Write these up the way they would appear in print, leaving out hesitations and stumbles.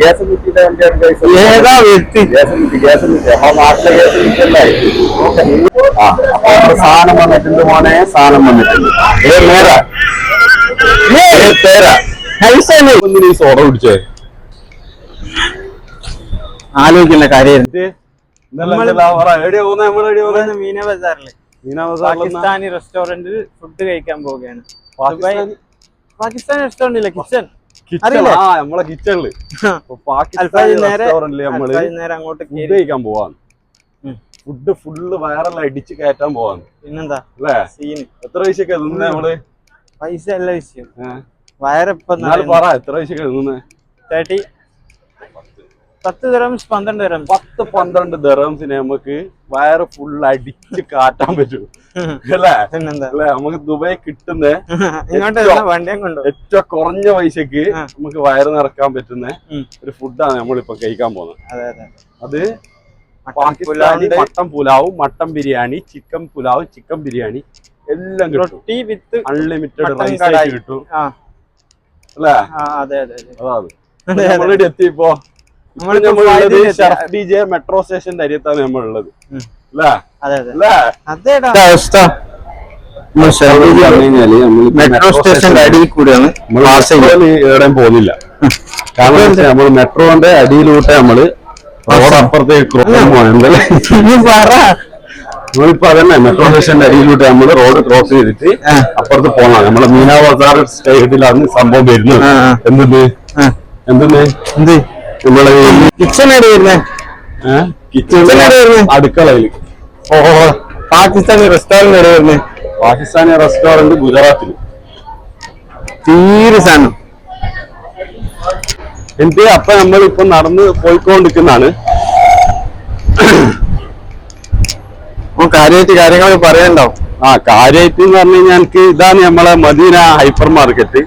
Gas സാധനം വന്നിട്ടുണ്ട് മോനെ, സാധനം വന്നിട്ടുണ്ട്. ഈ സോഡ കുടിച്ചേ ആലോചിക്കുന്ന കാര്യം. മീന ബസാറില് പാകിസ്ഥാനി റെസ്റ്റോറന്റിൽ ഫുഡ് കഴിക്കാൻ പോവുകയാണ്. പാകിസ്ഥാനി റെസ്റ്റോറന്റ് ഇല്ല, കിച്ചൺ. നമ്മളെ കിച്ചണില് നേരെ അങ്ങോട്ട് കഴിക്കാൻ പോവാന്ന്. ഫുഡ് ഫുള്ള് വയറെല്ലാം അടിച്ച് കയറ്റാൻ പോവാന്ന്. പിന്നെന്താ അല്ലേ? സീന് എത്ര പൈസക്ക് തിന്നേ നമ്മള്? പൈസ അല്ല വിഷയം, വയറിപ്പം പറ. എത്ര പൈസക്ക് തിന്നേ? 10 dirhams 12 dirhams 10-12 dirhamsന് നമുക്ക് വയറ് ഫുള്ള് അടിച്ച് കാറ്റാൻ പറ്റും അല്ലേ? അല്ലെ? നമുക്ക് ദുബായ് കിട്ടുന്ന ഏറ്റവും കുറഞ്ഞ പൈസക്ക് നമുക്ക് വയറ് നിറക്കാൻ പറ്റുന്ന ഒരു ഫുഡാണ് നമ്മളിപ്പോ കഴിക്കാൻ പോകുന്നത്. അത് പാകിസ്ഥാനി മട്ടൻ പുലാവും, mutton biryani, chicken pulao, chicken biryani എല്ലാം കിട്ടും. അൺലിമിറ്റഡ് റൈസ് കിട്ടും അല്ലേ? അതാണ് എത്തിയപ്പോ മെട്രോ സ്റ്റേഷന്റെ അരിയത്താണ് നമ്മളുള്ളത്. മെട്രോ സ്റ്റേഷന്റെ അടിയിൽ കൂടെയാണ് എവിടെയും പോകുന്നില്ല. കാരണം നമ്മള് മെട്രോന്റെ അടിയിലൂടെ നമ്മള് റോഡ് അപ്പുറത്തേക്ക് നമ്മളിപ്പോ അതന്നെ മെട്രോ സ്റ്റേഷന്റെ അടിയിലൂടെ നമ്മള് റോഡ് ക്രോസ് ചെയ്തിട്ട് അപ്പുറത്ത് പോകണം. നമ്മളെ മീനാ ബസാർ സൈഡിലാണ് സംഭവം വരുന്നത്. എന്തെന്ന് നമ്മളെ കിച്ചൺ അടുക്കളയില്. പാകിസ്ഥാനി റെസ്റ്റോറന്റ് പാകിസ്ഥാനി റെസ്റ്റോറന്റ് ഗുജറാത്തില് തീരെ സാധനം. എനിക്ക് അപ്പൊ നമ്മളിപ്പൊ നടന്ന് പോയിക്കൊണ്ടിരിക്കുന്നതാണ്. കാര്യമായിട്ട് കാര്യങ്ങളൊക്കെ പറയാനുണ്ടാവും. കാര്യമായിട്ട് എന്ന് പറഞ്ഞു കഴിഞ്ഞാൽ എനിക്ക് ഇതാണ് നമ്മളെ മദീന ഹൈപ്പർ മാർക്കറ്റ്,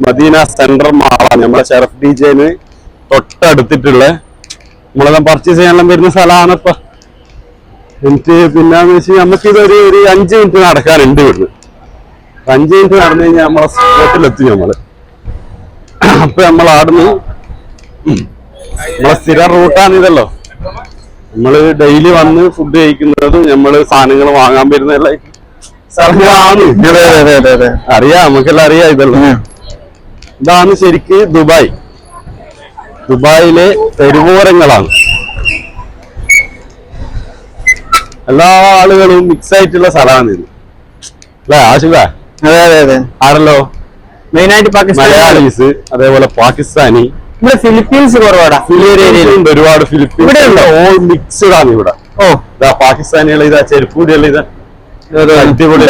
മദീന സെൻട്രൽ മാളാണ്. നമ്മളെ ഷെറഫ് ഡിജെന് തൊട്ടടുത്തിട്ടുള്ള നമ്മളെല്ലാം പർച്ചേസ് ചെയ്യാനെല്ലാം വരുന്ന സ്ഥലമാണ് ഇപ്പൊ. എനിക്ക് പിന്നെന്ന് വെച്ചാൽ നമുക്കിതൊരു 5 മിനിറ്റ് നടക്കാനുണ്ട് ഇവിടുന്ന്. 5 മിനിറ്റ് നടന്നു കഴിഞ്ഞാൽ നമ്മളെ സ്പോട്ടിലെത്തും നമ്മള്. അപ്പൊ നമ്മളാടുന്ന് നമ്മളെ സ്ഥിര റൂട്ടാണ് ഇതല്ലോ. നമ്മള് ഡെയിലി വന്ന് ഫുഡ് കഴിക്കുന്നതും നമ്മള് സാധനങ്ങൾ വാങ്ങാൻ വരുന്ന സ്ഥലങ്ങളാണ്. അറിയാം, നമുക്കെല്ലാം അറിയാം ഇതല്ലോ. ഇതാണ് ശരിക്ക് ദുബായ്. ദുബായിലെ തെരുവോരങ്ങളാണ്. എല്ലാ ആളുകളും മിക്സ് ആയിട്ടുള്ള സ്ഥലമാണ് ഇത് അല്ലേ ആശുക? ആണല്ലോ. മെയിനായിട്ട് മലയാളീസ്, അതേപോലെ പാകിസ്ഥാനി, ഇവിടെ ഫിലിപ്പീൻസ് കുറവാണ്. ഒരുപാട് ഫിലിപ്പീൻസ് ഓൾ മിക്സ്ഡ് ആണ് ഇവിടെ. പാകിസ്ഥാനികൾ ഇതാ, ചെരുപ്പൂടികൾ ഇതാ, അടിപൊളി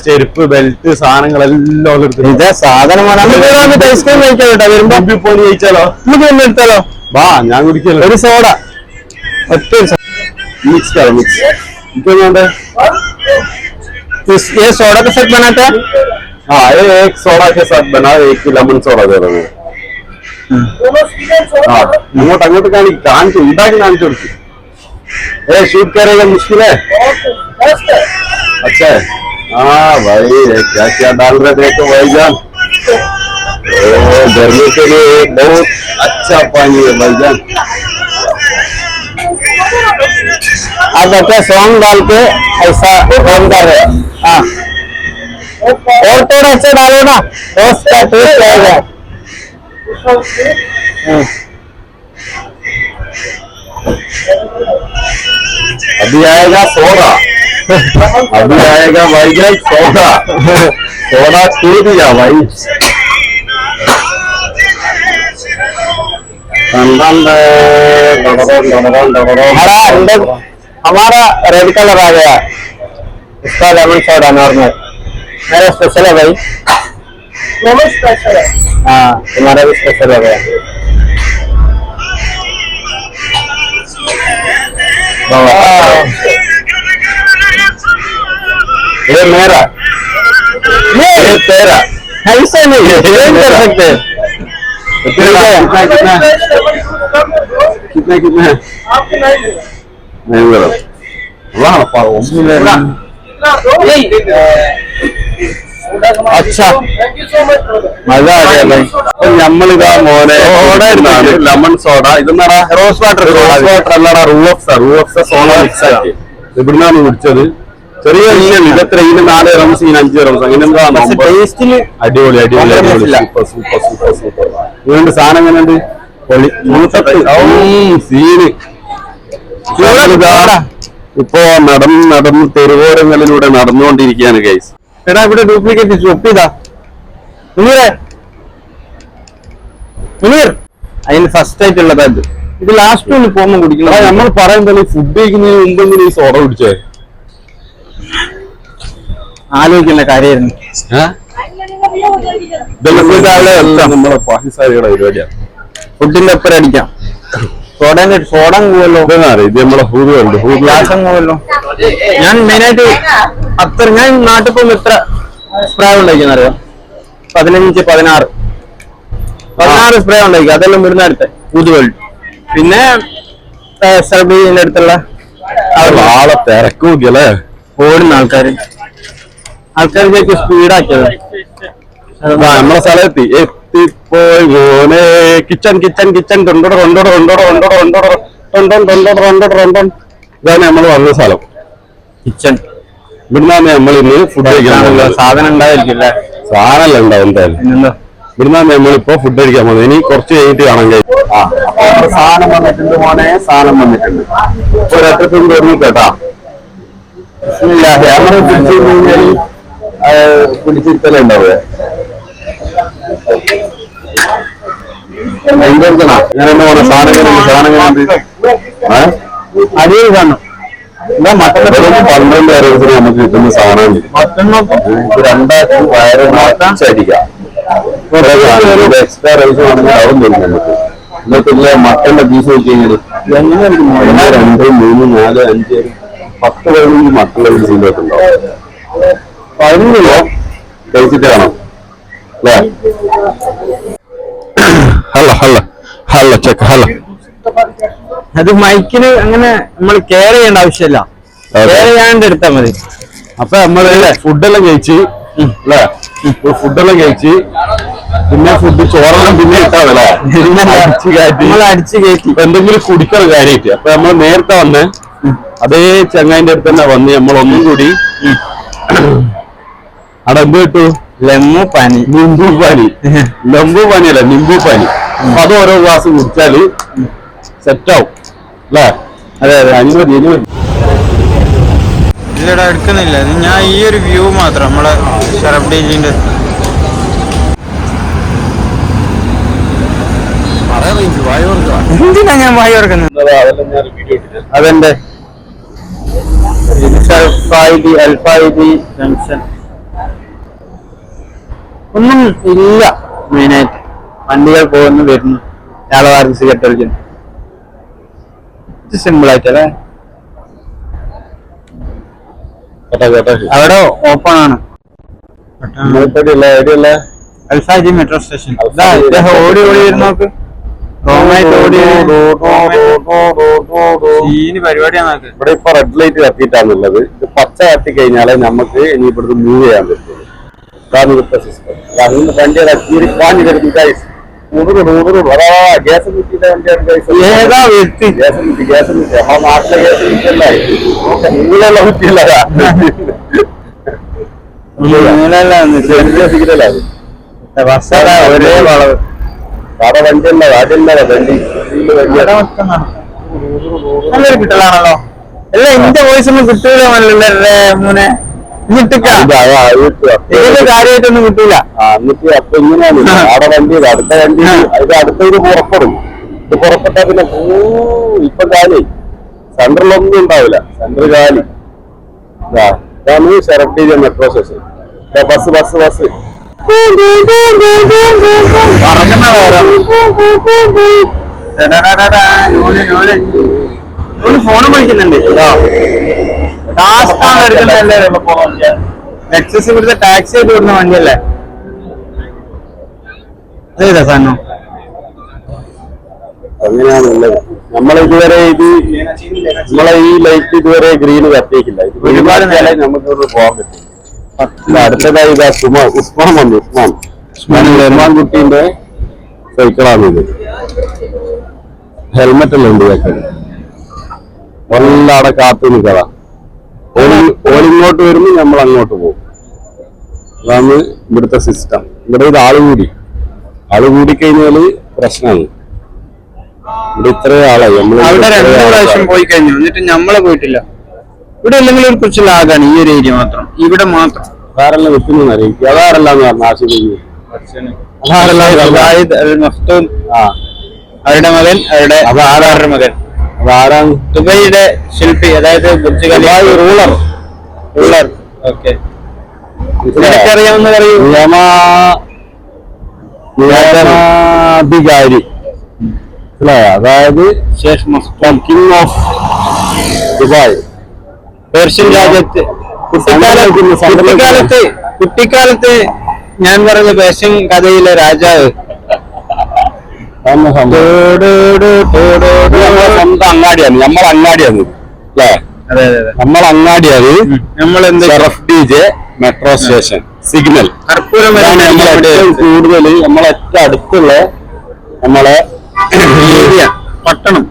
ചെരുപ്പ്, ബെൽറ്റ്, സാധനങ്ങളെല്ലാം ഇതാ സാധനമാണ്. പോയി കഴിച്ചാലോ? എടുത്താലോ? വാ, ഞാൻ കുടിക്കല്ലോ. ഒരു സോഡ, ഒറ്റ मिक्स करो, मिक्स ये सोडा के साथ बनाते हैं? हाँ, ये एक सोडा के साथ बना, एक लेमन सोडा दे रहा हूँ. हाँ, അങ്ങോട്ട് കാണിച്ചു ഉണ്ടാക്കി കാണിച്ചു കൊടുത്തു. शूट करेगा मुश्किल है. अच्छा है. हाँ भाई, क्या क्या डाल रहे देखो भाईजान. गर्मी के लिए बहुत अच्छा पानी है भाईजान. आप अपना सॉन्ग डाल के ऐसा ऑन कर रहे हैं. हाँ, और थोड़ा अच्छा डालो ना, उसका टेस्ट आएगा. अभी आएगा सोडा, अभी आएगा भाईजान सोडा. सोडा पी दिया भाई. हमारा रेड कलर आ गया, इसका लेमन सोडा नॉर्मल. मेरा स्पेशल है भाई. लेमन स्पेशल है. हाँ, तुम्हारा भी स्पेशल हो गया. ये मेरा, ये तेरा. ऐसे नहीं कर सकते. कितना कितना है? नहीं അച്ഛാ അപ്പൊ നമ്മളിതാ മോനെ ലെമൺ സോഡ ഇതെന്നാ റോസ് വാട്ടർ അല്ലടാ റൂഫ്സ സോഡ മിക്സ് ആക്കി ഇവിടുന്നാണ് കുടിച്ചത്. ചെറിയ വിഷയം ഇതെത്ര ഇതിന് 4 റംസ് ഇതിന് 5 റംസ് അങ്ങനെ എന്താ അടിപൊളി അടിപൊളി അടിപൊളി സൂപ്പർ സൂപ്പർ സൂപ്പർ സൂപ്പർ. ഇതുകൊണ്ട് സാധനം എങ്ങനെയുണ്ട്? സീന് ഇപ്പോ നടന്ന് തെരുവോരങ്ങളിലൂടെ നടന്നുകൊണ്ടിരിക്കുകയാണ് ഗൈസ്. എടാ ഇവിടെ ഡ്യൂപ്ലിക്കേറ്റ് ഒപ്പിതാ അതിന് ഫസ്റ്റ് ആയിട്ടുള്ളത് അത്. ഇത് ലാസ്റ്റ് ഒന്ന് പോകുമ്പോൾ കുടിക്കണം. നമ്മൾ പറയുമ്പോൾ ഫുഡ് കഴിക്കുന്നതിന് മുമ്പെങ്കിലും ഈ സോഡ കുടിച്ചേ ആലോചിക്കുന്ന കാര്യമായിരുന്നു. നമ്മളെ പാകിസ്ഥാനിയുടെ പരിപാടിയാണ്. ഫുഡിന്റെ ഒപ്പം അടിക്കാം. സോഡ പോവല്ലോ. ഇത് നമ്മളെ ഹൂബുണ്ട് ഗ്യാസം പോവല്ലോ. ഞാൻ മെയിനായിട്ട് ഞാൻ നാട്ടിൽ പോകുമ്പോ എത്ര സ്പ്രേ ഉണ്ടായിരിക്കും അറിയാം? 15, 16 സ്പ്രേ ഉണ്ടായിരിക്കും. അതെല്ലാം ഇവിടുന്ന് അടുത്ത് ഊതുവൽ. പിന്നെ സർബീന്റെ അടുത്തുള്ള ആളെ തിരക്കൂല്ലേ ഓടുന്ന ആൾക്കാർക്ക് സ്പീഡാക്കിയത്. നമ്മളെ സ്ഥലത്തി എത്തിപ്പോയി മോനെ. കിച്ചൺ ഇതാണ് നമ്മൾ വന്ന സ്ഥലം കിച്ചൺ. ഇവിടുന്നാണ് നമ്മൾ ഇന്ന് ഫുഡ് കഴിക്കാനുള്ള സാധനം ഉണ്ടായിരിക്കില്ല. സാധനമല്ല ഉണ്ടാവും എന്തായാലും. ഇവിടുന്നാണ് നമ്മളിപ്പോ ഫുഡ് കഴിക്കാൻ പോകുന്നത്. ഇനി കുറച്ച് കഴിഞ്ഞിട്ട് കാണാൻ കഴിയും. സാധനം വന്നിട്ടുണ്ട് മോനെ, സാധനം വന്നിട്ടുണ്ട്. ഇപ്പൊ ഒരൊറ്റ തോന്നി കേട്ടാ ക്യാമറ പിടിച്ചിട്ടല്ലേ ഉണ്ടാവുക. എന്തെടുക്കണ സാധനങ്ങളുണ്ട് അടിയിൽ കാണണം. എന്താ മട്ടൻ 12 പേർക്ക് നമുക്ക് കിട്ടുന്ന സാധനമാണ്. രണ്ടാഴ്ച വയറ് അടിക്കാം. എക്സ്ട്രാ റൈസ് ആണെങ്കിൽ അതും തരും നമുക്ക്. എന്നിട്ടില്ല മട്ടന്റെ പീസ് വെച്ച് കഴിഞ്ഞാൽ 1, 2, 3, 4, 5, 10 പേരും മട്ടുള്ള പീസിന്റെ ഒക്കെ ഉണ്ടാവും. 15 കിലോ കഴിച്ചിട്ട് കാണാം അല്ലേ? അത് മൈക്കിന് അങ്ങനെ നമ്മൾ കെയർ ചെയ്യേണ്ട ആവശ്യമില്ല. കെയർ ചെയ്യാണ്ട് എടുത്താൽ മതി. അപ്പൊ നമ്മള് ഫുഡെല്ലാം കഴിച്ച് അല്ലേ? ഫുഡെല്ലാം കഴിച്ച് പിന്നെ ഫുഡ് ചോറെല്ലാം പിന്നെ ഇട്ടാണല്ലേ അടിച്ചു കയറ്റി എന്തെങ്കിലും കുടിക്കണം കാര്യമായിട്ട്. അപ്പൊ നമ്മൾ നേരത്തെ വന്ന് അതേ ചങ്ങായിന്റെ അടുത്ത് തന്നെ വന്ന് നമ്മൾ ഒന്നും കൂടി അവിടെ എന്ത് കിട്ടു? നിമ്പു പാനി അല്ല നിമ്പു പാനി. അപ്പൊ അത് ഓരോ ഗ്ലാസ് കുടിച്ചാല് സെറ്റാവും അല്ലേ? അതെ അതെ അനുമതി ഇതിലൂടെ എടുക്കുന്നില്ല. ഞാൻ ഈ ഒരു വ്യൂ മാത്രം നമ്മളെ ഷറഫ് ഡീജിന്റെ എന്തിനാ ഞാൻ വായി ഓർക്കുന്നത്? അതെന്റെ ജംഗ്ഷൻ ഒന്നും ഇല്ല. മെയിനായിട്ട് വണ്ടികൾ പോകുന്നു വരുന്നു. ആളവാർക്ക് സിഗരറ്റ് അടിക്കുന്നു. സിമ്പിൾ ആയിട്ടല്ലേ? അവിടെ ഓപ്പൺ ആണ്. അൽഫാജി മെട്രോ സ്റ്റേഷൻ. ഓടി വരുന്ന നോക്ക്. പരിപാടിയാണ്. ഇവിടെ ഇപ്പൊ റെഡ് ലൈറ്റ് കത്തിയിട്ടാണുള്ളത്. ഇത് പച്ച കത്തി കഴിഞ്ഞാലേ നമുക്ക് ഇനി ഇവിടുന്ന് മൂവ് ചെയ്യാൻ പറ്റുള്ളൂ. അതാണ് ഇവിടുത്തെ സിസ്റ്റം. വണ്ടി പാഞ്ഞു കിടക്കും ഗൈസ്. ഗ്യാസ് കിട്ടിയിട്ട് വണ്ടിയാണ് ഗൈസ്. ഏതാ വ്യക്തി ഗ്യാസ് കിട്ടി നമ്മളെ നാട്ടിലെ ഗ്യാസ് കിട്ടിയല്ലേ? നിങ്ങളുള്ള കുട്ടിയല്ല ഒരേ വളവ് അവിടെ വണ്ടിയല്ല വാടില്ല വണ്ടി നല്ലൊരു കിട്ടലാണല്ലോ. അല്ല എന്റെ വോയിസ് ഒന്നും കിട്ടൂല മോനെ. കാര്യമായിട്ടൊന്നും കിട്ടൂല. എന്നിട്ട് അപ്പൊ ഇങ്ങനെയാണ് അവിടെ വണ്ടി അടുത്ത വണ്ടി അത് അടുത്തൊരു പുറപ്പെടും. ഇത് പുറപ്പെട്ടാ പിന്നെ ഇപ്പൊ കാലി സെന്ററിലൊന്നും ഉണ്ടാവില്ല. സെന്റർ കാലി. ഇതാണ് ഷറഫ് ഡീജിന്റെ മെട്രോ സ്റ്റേഷൻ. ബസ് ഫോണ് വിളിക്കുന്നുണ്ട്. ടാസ്കാണ് എടുക്കുന്നതല്ലേ? നെക്സസ് ഇവിടുത്തെ ടാക്സി ആയിട്ട് വിടുന്ന വണ്ടിയല്ലേ? അതേതാ സാധനം? അങ്ങനെയാണുള്ളത്. നമ്മളിതുവരെ നമ്മളെ ഈ ലൈറ്റ് ഇതുവരെ ഗ്രീന് കത്തിയിട്ടില്ല. ഒരുപാട് നേരം നമുക്ക് പോകാൻ പറ്റും. അടുത്തതായി ഇതാ ഉസ്മാൻ വന്നു. ഉസ്മാൻ കുട്ടീന്റെ സൈക്കിളാണ് ഇത്. ഹെൽമെറ്റ് എല്ലാം ഉണ്ട് കേൾക്കാൻ. അവിടെ കാത്തു നിൽക്കതാ. ഓളിങ്ങോട്ട് വരുമ്പോൾ നമ്മൾ അങ്ങോട്ട് പോകും. അതാണ് ഇവിടുത്തെ സിസ്റ്റം. ഇവിടെ ഒരു ആള് കൂടിക്കഴിഞ്ഞാല് പ്രശ്നമാണ്. ഇവിടെ ഇത്രയും ആളായി അവിടെ 2 പ്രാവശ്യം പോയി കഴിഞ്ഞു, എന്നിട്ട് നമ്മളെ പോയിട്ടില്ല. ഇവിടെ അല്ലെങ്കിൽ ഒരു കുറച്ച് ലാഗാണ് ഈ ഒരു ഏരിയ മാത്രം, ഇവിടെ മാത്രം. അതാരെല്ലാം വിൽക്കുന്ന അറിയിക്കും. അതാരെല്ലാം പറഞ്ഞു ആശുപത്രി അവരുടെ മകൻ, അവരുടെ മകൻ അതാരാണ്? ദുബൈയുടെ ശില്പി, അതായത് ബുർജ് ഖലീഫ റൂളർ. ഓക്കെ, അറിയാവുന്ന പറയൂ. നിയമാധികാരി അതായത് കിങ് ഓഫ് ദുബായ്, പേർഷ്യൻ രാജ്യത്ത്. കുട്ടിക്കാലത്ത് ഞാൻ പറഞ്ഞ പേർഷ്യൻ കഥയിലെ രാജാവ് സ്വന്തം അങ്ങാടിയാണ്. നമ്മളങ്ങാടിയാണ് അല്ലേ? നമ്മളങ്ങാടിയാണ്. Sharaf DJ metro station signal ഏറ്റവും കൂടുതൽ നമ്മളേറ്റവും അടുത്തുള്ള നമ്മളെ ഏരിയ പട്ടണം,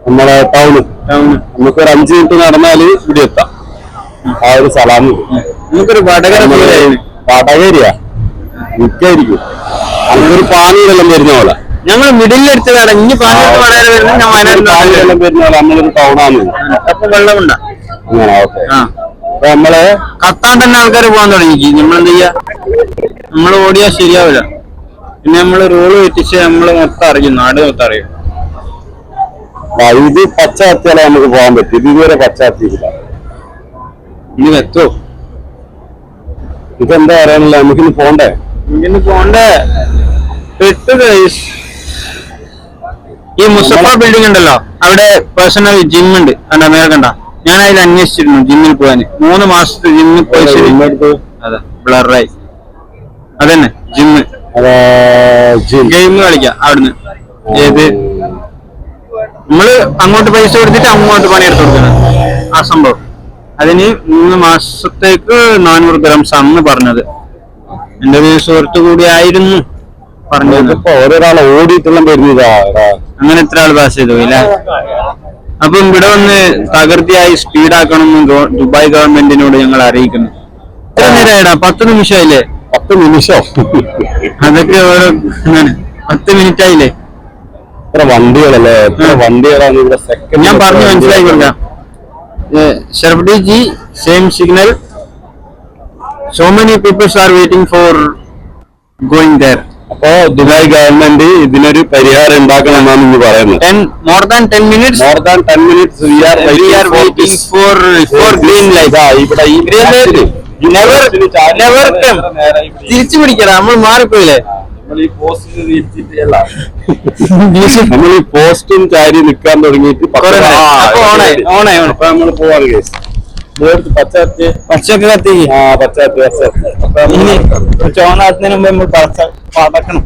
നമ്മളെ ടൗണ്. നമുക്കൊരു 5 മിനിറ്റ് നടന്നാല് ഇവിടെ എത്താം. ആ ഒരു സ്ഥലമാണ്. നമുക്കൊരു വടകരയാ മിക്കായിരിക്കും. നമുക്കൊരു പാനീരെല്ലാം വരുന്ന പോലെ. ഞങ്ങൾ മിഡിലെടുത്തതാണ്. ഇനി പാനീരെല്ലാം വരുന്ന പോലെ നമ്മളൊരു ടൗണാണ്. അപ്പൊ വെള്ളമുണ്ടാ അങ്ങനെ. ഓക്കെ, അപ്പൊ നമ്മള് കത്താൻ തന്നെ ആൾക്കാർ പോകാൻ തുടങ്ങി. നമ്മളെന്ത് ചെയ്യാ? നമ്മൾ ഓടിയാൽ ശരിയാവില്ല. പിന്നെ നമ്മള് റോള് വെട്ടിച്ച് നമ്മള് മൊത്തം അറിയും, നാട് മൊത്തം അറിയും. ഇത് പച്ച കത്തിയാലേ നമുക്ക് പോകാൻ പറ്റും. ഇത് ഇതുവരെ പച്ച കത്തിയില്ല. ഇനി എത്തോ? ഇതെന്താ പറയാനില്ല, നമുക്കിന്ന് പോണ്ടേ? ഈ മുസഫ ബിൽഡിംഗ് ഉണ്ടല്ലോ, അവിടെ പേഴ്സണൽ ജിം ഉണ്ട്. കണ്ട മേലെ കണ്ട? ഞാൻ അതിൽ അന്വേഷിച്ചിരുന്നു ജിമ്മിൽ പോകാന്. 3 മാസത്തെ ജിമ്മിൽ പോയി. അതെ, ബ്ലറായി. അതന്നെ ജിമ്മ്. ഗെയിം കളിക്കാം അവിടുന്ന്. ഏത് നമ്മള് അങ്ങോട്ട് പൈസ കൊടുത്തിട്ട് അങ്ങോട്ട് പണിയെടുത്ത് കൊടുക്കണം. ആ സംഭവം അതിന് 3 മാസത്തേക്ക് 400 dirhams അന്ന് പറഞ്ഞത്. എന്റെ ഒരു സുഹൃത്തു കൂടി ആയിരുന്നു പറഞ്ഞത്. ഓരോരാളെ ഓടിയിട്ടെല്ലാം വരുന്നതാ. അങ്ങനെ എത്ര ആൾ പാസ് ചെയ്തു ഇല്ല. അപ്പം ഇവിടെ വന്ന് തകൃതിയായി സ്പീഡാക്കണമെന്ന് ദുബായ് ഗവൺമെന്റിനോട് ഞങ്ങൾ അറിയിക്കുന്നു. എത്ര നേരമായിടാ? 10 നിമിഷമായില്ലേ? 10 നിമിഷം. അതൊക്കെ ഓരോ 10 മിനിറ്റ് ആയില്ലേ? എത്ര വണ്ടികളല്ലേ, എത്ര വണ്ടികളാണ് ഇവിടെ. സെക്കൻഡ് ഞാൻ പറഞ്ഞു മനസ്സിലാക്കി കൊടുക്കാം. Sharaf DG, same signal. So many people are waiting for going there. അപ്പോ ദുബായ് ഗവൺമെന്റ് ഇതിനൊരു പരിഹാരം ഉണ്ടാക്കണമെന്നാണ് ഇന്ന് പറയുന്നത്. More than 10 minutes we are waiting for green light. ഇവിടെ ഈ never come. തിരിച്ചു പിടിക്കണം, നമ്മൾ മാറിപ്പോയില്ലേ? നമ്മൾ ഈ പോസ്റ്റും ചാരി നിൽക്കാൻ തുടങ്ങിയിട്ട് നമ്മൾ പോവാണ് കേസ്. പച്ചക്ക് കത്തി ചോണത്തിന് മുമ്പ് നമ്മൾ പടക്കണം.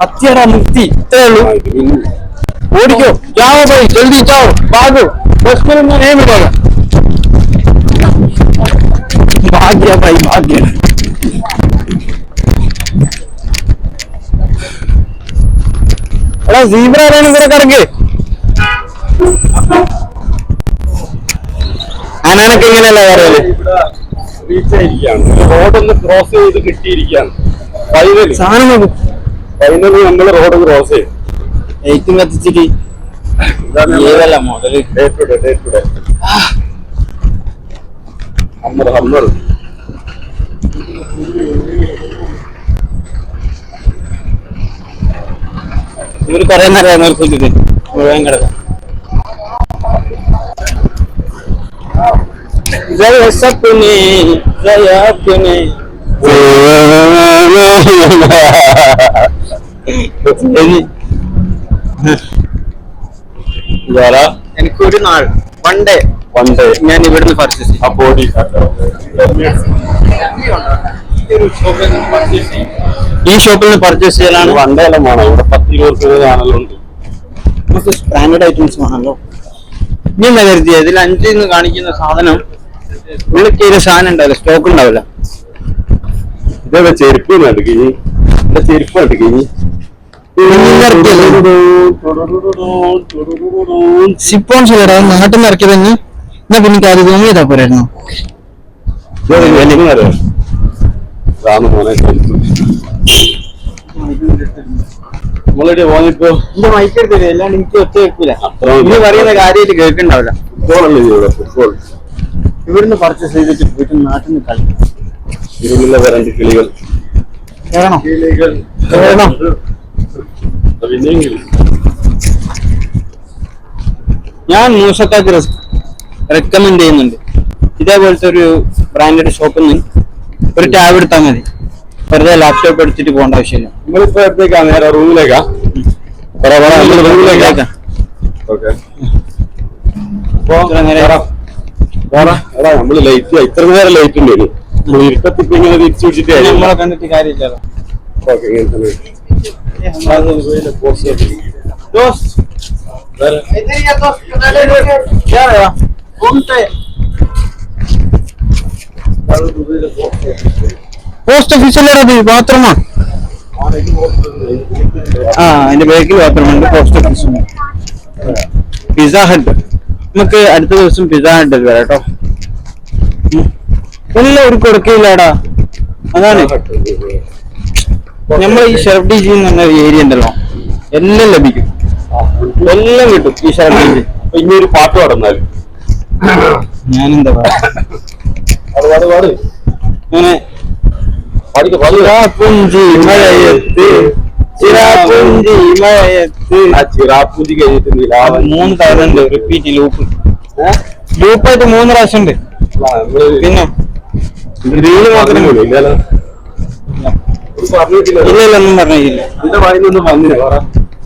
കത്തിയടാ നിർത്തി. ഇത്രേ ഉള്ളൂ. ഓടിക്കോ, ജാവോ ഭായി, ജൽദി ജാവോ, ഭാഗോ. ബസ് में नहीं मिलेगा. भाग्य भाई भाग्य. अरे जीब्रा लाइन पूरा करके അനാനൊക്കെ ഇങ്ങനെയല്ല പറയുന്നത്. റോഡൊന്ന് ക്രോസ് ചെയ്ത് കിട്ടിയിരിക്കുകയാണ്. ഫൈനലി നമ്മൾ റോഡ് ക്രോസ് ചെയ്യും. ഏറ്റവും കത്തിച്ചിട്ട് ഏതല്ല മുതല് ഹമ്മർ ഇവര് കുറെ നേരം നിർത്തിട്ട് മുഴുവൻ കിടക്കാം. സപ്പനെ എനിക്കൊരു നാൾ പണ്ടേ ഞാൻ ഇവിടുന്ന് പർച്ചേസ് ചെയ്യും. ഈ ഷോപ്പിൽ നിന്ന് പർച്ചേസ് ചെയ്യലാണ്. വണ്ടയെല്ലാം വേണം. ഇവിടെ 10-20 ചാനലുണ്ട്. സ്റ്റാൻഡേർഡ് ഐറ്റംസ് വേണമല്ലോ. നീ എന്താ കരുതിയ ഇതിൽ 5 കാണിക്കുന്ന സാധനം ഉള്ളിൽ സാധനം ഉണ്ടാവില്ല, സ്റ്റോക്ക് ഉണ്ടാവില്ല. ഇതേ ചെരുപ്പ് നടുക്കി ചെരുപ്പ് നടുക്കി സിപ്പോൺസ് നാട്ടിൽ നിന്ന് ഇറക്കിയത് തന്നെ. എന്നാ പിന്നെ കാര്യം റൂം ചെയ്താ പോരായിരുന്നു. നമ്മളിവിടെ പോന്നിപ്പോ എന്റെ മൈക്ക് എടുത്തില്ല, അല്ലാണ്ട് എനിക്ക് ഒറ്റ കേൾക്കൂല. ഇനി പറയുന്ന കാര്യമായിട്ട് കേൾക്കണ്ടാവില്ല. ഫുട്ബോളല്ലേ ഇവിടെ ഫുട്ബോൾ ഇവിടുന്ന് പർച്ചേസ് ചെയ്തിട്ട് വീട്ടിൽ നാട്ടിൽ നിന്ന് കളിക്കും. ഇരുന്നുള്ള രണ്ട് കിളികൾ ഞാൻ മൂസക്കാക്ക് റെക്കമെൻഡ് ചെയ്യുന്നുണ്ട്. ഇതേപോലത്തെ ഒരു ബ്രാൻഡഡ് ഷോപ്പിൽ നിന്ന് ഒരു ടാബ് എടുത്താൽ മതി. വെറുതെ ലാപ്ടോപ്പ് എടുത്തിട്ട് പോകേണ്ട ആവശ്യമില്ല. നമ്മളിപ്പോ എത്തേക്കാ നേരെ റൂമിലേക്കാ റൂമിലേക്കാ ഓക്കെ. നമ്മള് ലൈറ്റ് ഇത്ര നേരം ലൈറ്റ് ഉണ്ട്. നമ്മൾ ഇരുട്ടത്തിപ്പോ ഇങ്ങനെ തിരിച്ചു പിടിച്ചിട്ട് നമ്മളെ കണ്ടിട്ട് കാര്യമില്ലല്ലോ. ഓക്കെ ഇങ്ങനെ തന്നെ പോസ്റ്റ് ഓഫീസിലത് ബാത്റൂമാ. ആ അതിന്റെ ബാക്കിൽ ബാത്റൂമുണ്ട്. പോസ്റ്റ് ഓഫീസുണ്ട്. Pizza hut. നമുക്ക് അടുത്ത ദിവസം പിസ്സ ഹട്ട് വരാം കേട്ടോ. എല്ലാം ഒരു കൊടുക്കയില്ലാടാ. അതാണ് നമ്മൾ ഈ ഷെർഫ് ഡി ജി എന്ന് പറഞ്ഞ ഏരിയ ഉണ്ടല്ലോ, എല്ലാം ലഭിക്കും, എല്ലാം കിട്ടും ഈ ഷെർഫ് ഡി ജി. ഇനി ഒരു പാട്ട് പാടുന്നാലും ഞാനെന്താ പറയാ, അങ്ങനെ ചിറാപ്പുഞ്ചി മഴയത്ത് ചിറാപ്പുഞ്ചി മഴയത്ത് ചിറാപ്പുഞ്ചി കഴിഞ്ഞിട്ട് 3 തവണ ഉണ്ട് റിപ്പീറ്റ് ലൂപ്പായിട്ട് 3 പ്രാവശ്യം ഉണ്ട്. പിന്നെ റീല് മാത്രം ഇല്ല ഒന്നും പറഞ്ഞില്ല. എന്റെ വായിന്നൊന്നും വന്നില്ല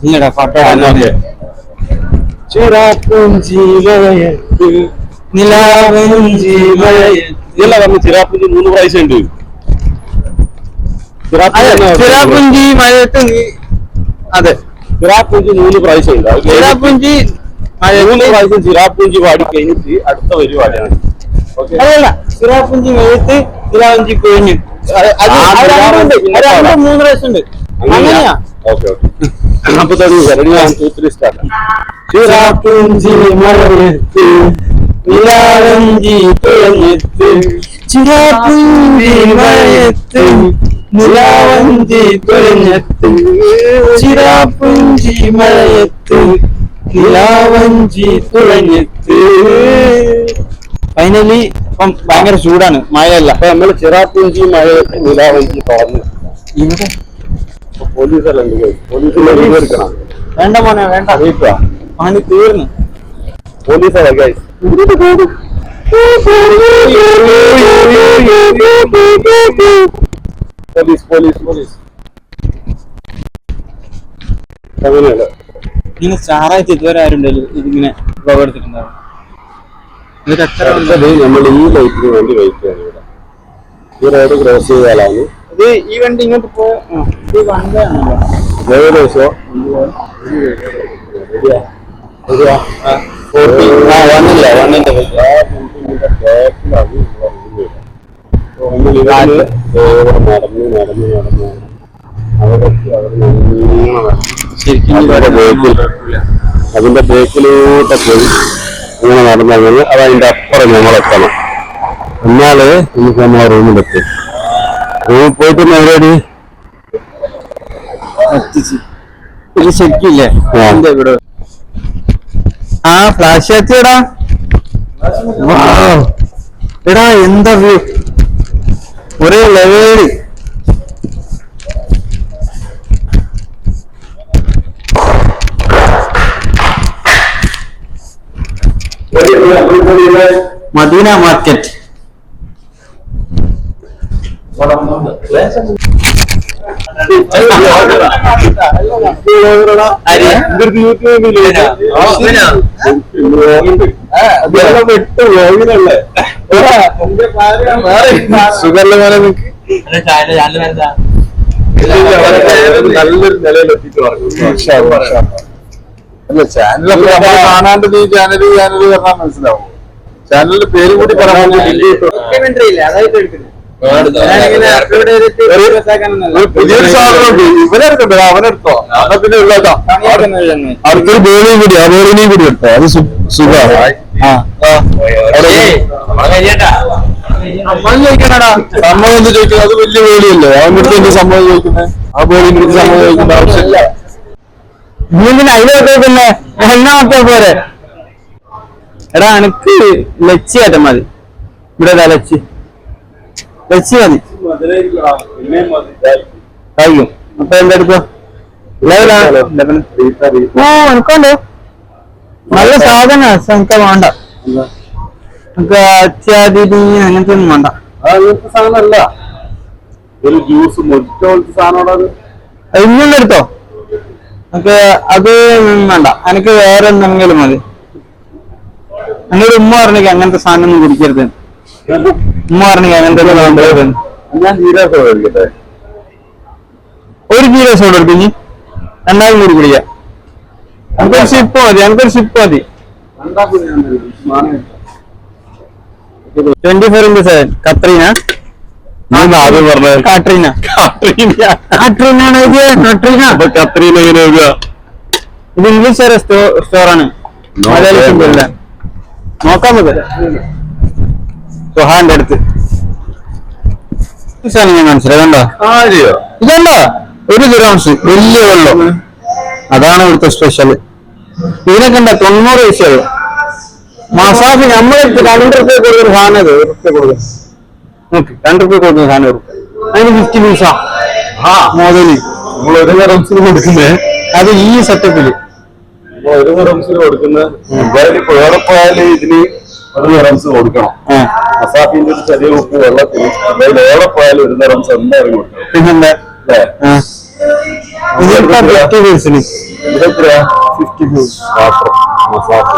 ഇല്ലടാ പാട്ടോ. ചിറാപ്പുഞ്ചി മഴയത്ത് നിലാവഞ്ചി മഴയത്ത് ഇതെല്ലാം പറഞ്ഞു. ചിറാപ്പുഞ്ചി 3 പ്രാവശ്യം ഉണ്ട്. ചിറാപ്പുഞ്ചി മഴയത്ത് അതെ ചിറാപ്പുഞ്ചി 3 പ്രാവശ്യം ഉണ്ട്. ചിറാപ്പുഞ്ചി 3 പ്രാവശ്യം ചിറാപ്പുഞ്ചി പാടി കഴിഞ്ഞിട്ട് അടുത്ത പരിപാടിയാണ്. അതല്ല, ചിറാപ്പുഞ്ചി മഴയത്ത് ചിറാപ്പുഞ്ചി കൊഴിഞ്ഞു 3 പ്രാവശ്യം ഉണ്ട്. അങ്ങനെയാ. Okay okay. അപ്പൊ സ്റ്റാർട്ട്. ചിറാപ്പുഞ്ചി മഴയത്ത് നിലാവഞ്ചി തുഴഞ്ഞെത്ത് ചിറാപ്പുഞ്ചി മഴയത്ത് നിലാവഞ്ചി തുഴഞ്ഞെത്ത് ചിറാപ്പുഞ്ചി മഴയത്ത് നിലാവഞ്ചി തുഴഞ്ഞെത്ത്. ഫൈനലി ഇപ്പം ഭയങ്കര ചൂടാണ്, മഴയല്ല. അപ്പൊ നമ്മള് ചിറാപ്പുഞ്ചി മഴയത്ത് നിലാവഞ്ചി പറഞ്ഞു. ഇവിടെ പോലീസെല്ലാം പോലീസിൽ എടുക്കണം. വേണ്ട മോനെ വേണ്ട, പണി തീർന്നു. പോലീസല്ല ഗൈസ്. പോലീസ് പോലീസ് പോലീസ് അങ്ങനെയല്ല. ഇങ്ങനെ സ്റ്റാറായിട്ട് ഇതുവരെ ആരുണ്ടല്ലോ ഇതിങ്ങനെ ബ്ലോഗ് എടുത്തിട്ടുണ്ടാവും. നമ്മൾ ഈ ലൈറ്റിന് വേണ്ടി വെയിറ്റ് ചെയ്യണം. ഇവിടെ ഈ റോഡ് ക്രോസ് ചെയ്താലാണ് ഇത് ഈ വണ്ടി ഇങ്ങോട്ട് പോയ വണ്ടിയാണല്ലോ. ഏകദേശം നടന്ന് നടന്ന് നടന്ന് അതിന്റെ ബേക്കിലൂടെ പോയി അങ്ങനെ നടന്നങ്ങനെ അത് അതിന്റെ അപ്പുറം ഞങ്ങളെത്തണം. എന്നാല് നമുക്ക് നമ്മളെ റൂമിലെത്തും. റൂമിൽ പോയിട്ട് നേരടി ഇത് ശരിക്കില്ലേ ഇവിടെ ആ ഫ്ലാഷ് എത്തിയടാ. എടാ എന്താ വ്യൂ, ഒരേ ലെവല്. Medina market. നല്ലൊരു നിലയിലെത്തിച്ചു. അല്ല ചാനലൊക്കെ നമ്മൾ കാണാണ്ട് ഈ ചാനൽ പറഞ്ഞാൽ മനസ്സിലാവും. ചാനലിന്റെ പേര് കൂടി പറയാൻ പുതിയൊരു സാധനമുണ്ട്, ഇവനെടുക്കണ്ടോ? അവനെടുത്തോ? എന്നാ പിന്നെ ഉള്ളതാ. അടുത്തൊരു ബോളിയും കൂടി, ആ ബോളിനെയും കൂടി എടുത്തോ. അത് സുഖമാണ്. സമ്മതം ചോദിക്കണടാ. സമ്മതം എന്ത് ചോദിക്കുന്നത്? അത് വലിയ ബോളിയല്ലേ, അവൻ്റെ എന്ത് സമ്മതം ചോദിക്കുന്നത്? ആ ബോളിയും കൂടി സമ്മതം ചോദിക്കേണ്ട ആവശ്യമില്ല. നീന്തിന് അതിലൊക്കെ പിന്നെ എണ്ണ നോക്കിയാ പോരെ. എടാ എനിക്ക് ലച്ചി ആറ്റം മതി. ഇവിടെ ലച്ചി ലച്ചി മതി കഴിക്കും. അപ്പൊ എന്തെടുക്കോ? ഓ എനിക്കുണ്ട് നല്ല സാധന. എനിക്ക് വേണ്ട, നമുക്ക് അത്യാധി അങ്ങനത്തെ ഒന്നും വേണ്ട. അങ്ങനത്തെ സാധനമല്ല, ഒരു ജ്യൂസ് മൊജിറ്റോ സാധനം. ഇങ്ങനെ എടുത്തോ. നമുക്ക് അത് വേണ്ട, എനിക്ക് വേറെ എന്തെങ്കിലും മതി. എന്നോട് ഉമ്മ പറഞ്ഞേക്ക് അങ്ങനത്തെ സാധനം ഒന്നും കുടിക്കരുത്. ഉമ്മ പറഞ്ഞേക്ക് അങ്ങനത്തെ ഞാൻ ജീരക കഴിക്കട്ടെ. ഒരു ജീരക സോഡ എടുക്കും. ഇനി രണ്ടാമതും കൂടി കുടിക്കാം. എനിക്കൊരു സിപ്പ് മതി, എനിക്കൊരു സിപ്പ് മതി. 24x7 കത്രീന ആദ്യം പറഞ്ഞ കാട്രീന കാട്രീനാണ് കട്രീന. കത്രീന എങ്ങനെ എഴുതുക? ഇത് ഇംഗ്ലീഷ് സ്റ്റോറാണ്, മലയാളത്തില്ല. നോക്കാൻ പറ്റില്ല. സുഹാന്റെ അടുത്ത് ഞാൻ മനസ്സിലാകണ്ടോ? ഇതല്ല, ഒരു ദിറംസ് വലിയ വെള്ളം. അതാണ് ഇവിടുത്തെ സ്പെഷ്യൽ. ഇതിനൊക്കെ എന്താ 90 പൈസയുള്ളൂ. മസാഫ് നമ്മളെടുത്ത് 2 രൂപ കൊടുക്കുന്ന സാധനം. അത് 1 രൂപ കൊടുക്കും. നോക്ക്, 2 രൂപ കൊടുക്കുന്ന സാധനം. അതിന് 50 പൈസ മുതല് നമ്മൾ 1 ദിറംസിന് കൊടുക്കുന്നേ. അത് ഈ സെറ്റപ്പില് 1 ദിറംസിന് കൊടുക്കുന്നത്. എവിടെ പോയാലും ഇതിന് 1 ദിറംസ് കൊടുക്കണം. മസാഫിന്റെ ഒരു ചെറിയ ഉപ്പ് വെള്ളത്തിന് അതിൽ എവിടെ പോയാലും 1 ദിറംസ് എന്തായാലും കൊടുക്കണം. പിന്നെന്താ മസാഫ്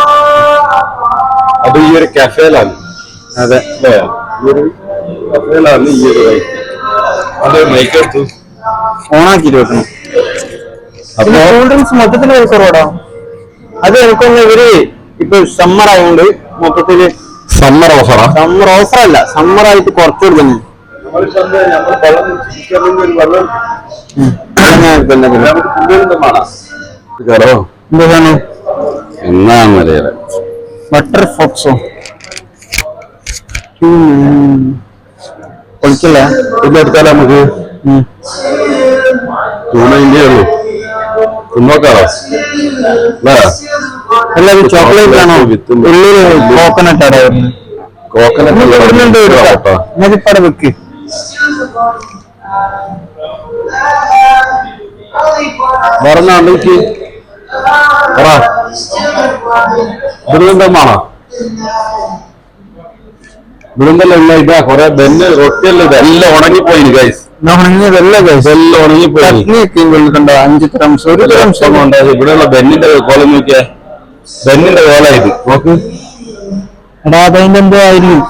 അത് ഈ ഒരു കഫേലാണ്. അതെ അല്ലേ? ഈ ഒരു കഫേലാണ് ഈ ഒരു റൈറ്റ്. അത് മൈക്കെടുത്തു ഓണാക്കിട്ട് വെക്കണം. അപ്പൊ കൂൾ ഡ്രിങ്ക്സ് മൊത്തത്തിൽ കുറവാടാ. അത് എനിക്കൊന്ന് ഇവര് ഇപ്പൊ സമ്മർ ആയതുകൊണ്ട് മൊത്തത്തില് സമ്മർ ഓഫറാ. സമ്മർ ഓഫർ അല്ല, സമ്മർ ആയിട്ട് കുറച്ചു കൊടുക്കുന്നു. എന്താണ് എന്നാന്നറിയാലോ ബട്ടർ ഫോക്സോ പൊളിക്കില്ല. ഇതെടുത്താലോ നമുക്ക്? 290 ഉള്ളൂ. നോക്കാറോ? അല്ല, ഇത് ചോക്ലേറ്റ് ആണോ? ഉള്ളില് കോക്കനട്ട് ആണോ വരുന്നത്? കോക്കനട്ട് മതിപ്പട വെക്ക്. പറഞ്ഞാണെങ്കിൽ ദുരന്തമാണോ? ദുരന്തല്ല ഇതാ കൊറേ ബെന്ന് റൊട്ടിയല്ല, ഇതെല്ലാം ഉണങ്ങിപ്പോയി ഗൈസ്. ഉണങ്ങിയതല്ല, ഉണങ്ങിപ്പോയി. 5 ദിറംസ് 1 ദിറംസ് ഉണ്ടായത്. ഇവിടെയുള്ള ബെന്നിന്റെ കോലം നോക്കിയാ, ബെന്നിന്റെ കോല ഇത് നോക്ക്. എടാ അതിന്റെ എന്തോ ആയിരിക്കും.